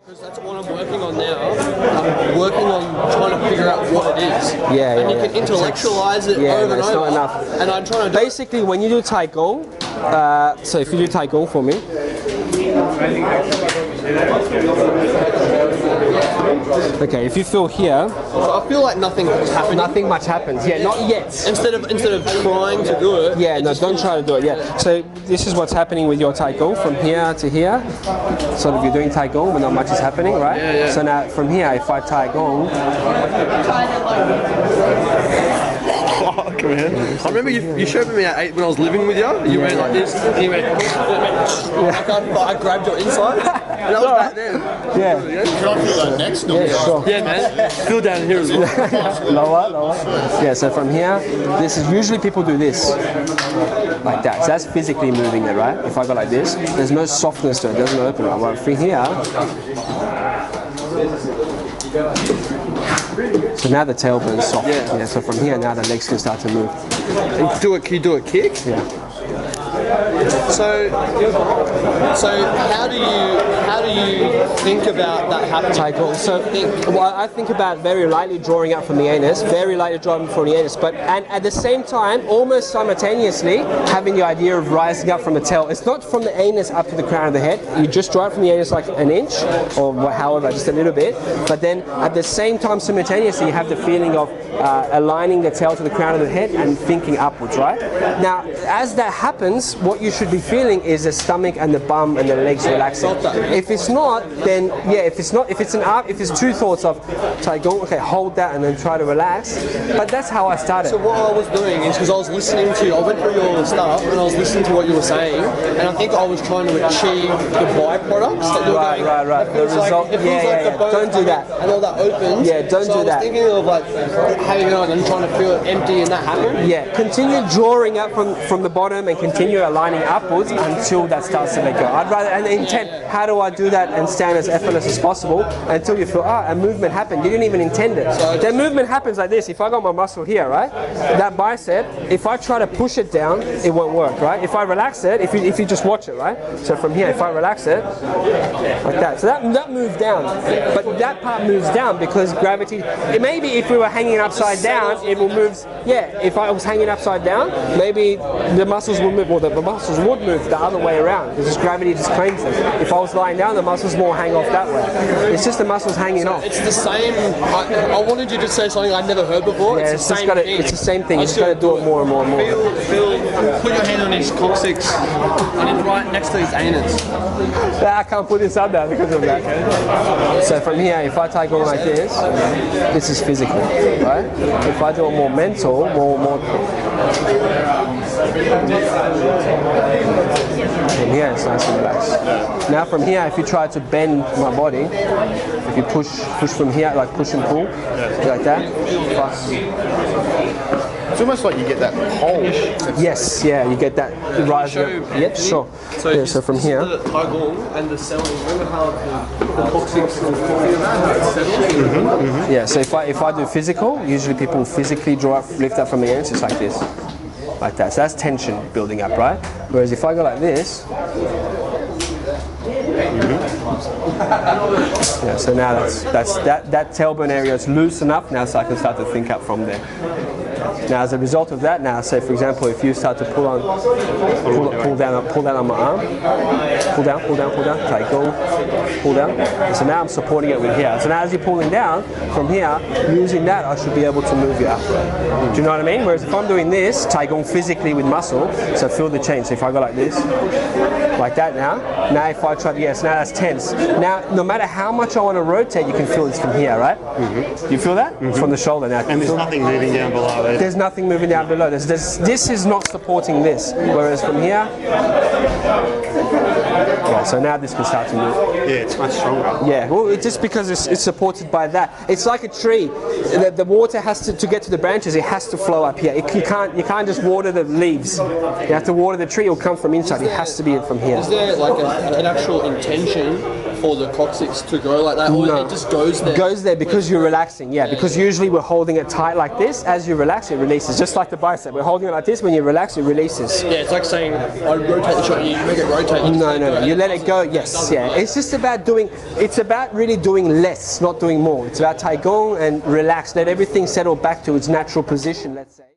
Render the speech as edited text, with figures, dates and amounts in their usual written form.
Because that's what I'm working on now. I'm working on trying to figure out what it is. Yeah, and you can intellectualize it over and over. Not enough. And I'm trying to basically when you do Tai Gung, so if you do Tai Gung for me. Okay, if you feel here, so I feel like nothing is happening. Nothing much happens. Yeah, not yet. Instead of trying to do it. Yeah, no, don't try to do it. Yeah. So this is what's happening with your Tai Gung from here to here. So if you're doing Tai Gung, but not much is happening, right? Yeah. So now from here, if I Tai Gung. Fuck, man. I remember you showed me at 8 when I was living with you. You went like this, and you went, I grabbed your inside, and that was back then. Yeah. Can I feel that next? Yeah, sure. Yeah, man. Feel down here as well. Lower. Yeah, so from here, this is usually people do this. Like that. So that's physically moving it, right? If I go like this, there's no softness to it, it doesn't open up. Well, from here, so now the tailbone's soft. Yeah. So from here, now the legs can start to move. And can you do a kick? Yeah. So how do you think about that happening? Tai Gung. So well, I think about very lightly drawing up from the anus, very lightly drawing from the anus, and at the same time, almost simultaneously, having the idea of rising up from the tail. It's not from the anus up to the crown of the head. You just draw it from the anus like an inch, or however, just a little bit. But then at the same time, simultaneously, you have the feeling of aligning the tail to the crown of the head and thinking upwards, right? Now, as that happens, what you should be feeling is the stomach and the bum and the legs relaxing. If it's not, then yeah. If it's two thoughts of Tai Gung, okay, hold that and then try to relax. But that's how I started. So what I was doing is because I was listening to, I went through your stuff and I was listening to what you were saying, and I think I was trying to achieve the byproducts that you're going. Right. The result. It feels like the bone don't do that. And all that opens. Yeah, don't do that. I was thinking of like having it on and trying to feel it empty and that happen. Yeah, continue drawing up from the bottom and continue aligning upwards until that starts to let go. I'd rather, and the intent, how do I do that and stand as effortless as possible until you feel, a movement happened. You didn't even intend it. The movement happens like this. If I got my muscle here, right, that bicep, if I try to push it down, it won't work, right? If I relax it, if you just watch it, right? So from here, if I relax it, like that. So that moves down. But that part moves down because gravity, maybe if we were hanging upside down, it will move, yeah, if I was hanging upside down, maybe the muscles will move, or the muscles would move the other way around because gravity just claims them. If I was lying down, the muscles more hang off that way. It's just the muscles hanging off. It's the same, I wanted you to say something I'd never heard before. Yeah, it's the same thing. It's the same thing. You just got to do it more and more and more. Put your hand on his coccyx and it's right next to his anus. I can't put this up there because of that. So from here, if I Tai Gung like this is physical, right? If I do it more mental, more from here it's nice and relaxed. Now from here, if you try to bend my body, if you push from here, like push and pull, like that. It's almost like you get that pole. Yes, yeah, you get that rise. Yeah, sure. So from here. The Tai Gung and the selling. Remember how the coccyx was talking about? Yeah. So if I do physical, usually people physically lift up from the anus. It's like this, like that. So that's tension building up, right? Whereas if I go like this. Yeah, so now that tailbone area is loose enough now, so I can start to think up from there. Now, as a result of that, now, say for example, if you start to pull down on my arm, pull down, Tai Gung, pull down. And so now I'm supporting it with here. So now, as you're pulling down from here, using that, I should be able to move you up. Do you know what I mean? Whereas if I'm doing this, Tai Gung physically with muscle, so feel the change. So if I go like this, like that now if I try, yes, now that's tense. Now, no matter how much I want to rotate, you can feel this from here, right? You feel that? From the shoulder now. And there's nothing moving down below it. There's nothing moving down below. This is not supporting this. Whereas from here, yeah, so now this can start to move. Yeah, it's much stronger. Yeah, well, it's just because it's supported by that. It's like a tree. The water has to get to the branches. It has to flow up here. You can't just water the leaves. You have to water the tree. It'll come from inside. It has to be from here. Is there like an actual intention for the coccyx to go like that, or No. it just goes there? Goes there because you're relaxing, yeah. Because usually we're holding it tight like this. As you relax, it releases. Just like the bicep, we're holding it like this. When you relax, it releases. Yeah, it's like saying I rotate the shot. You make it rotate. No. You let it go. Yes, yeah. It's just about doing. It's about really doing less, not doing more. It's about Taigung and relax. Let everything settle back to its natural position. Let's say.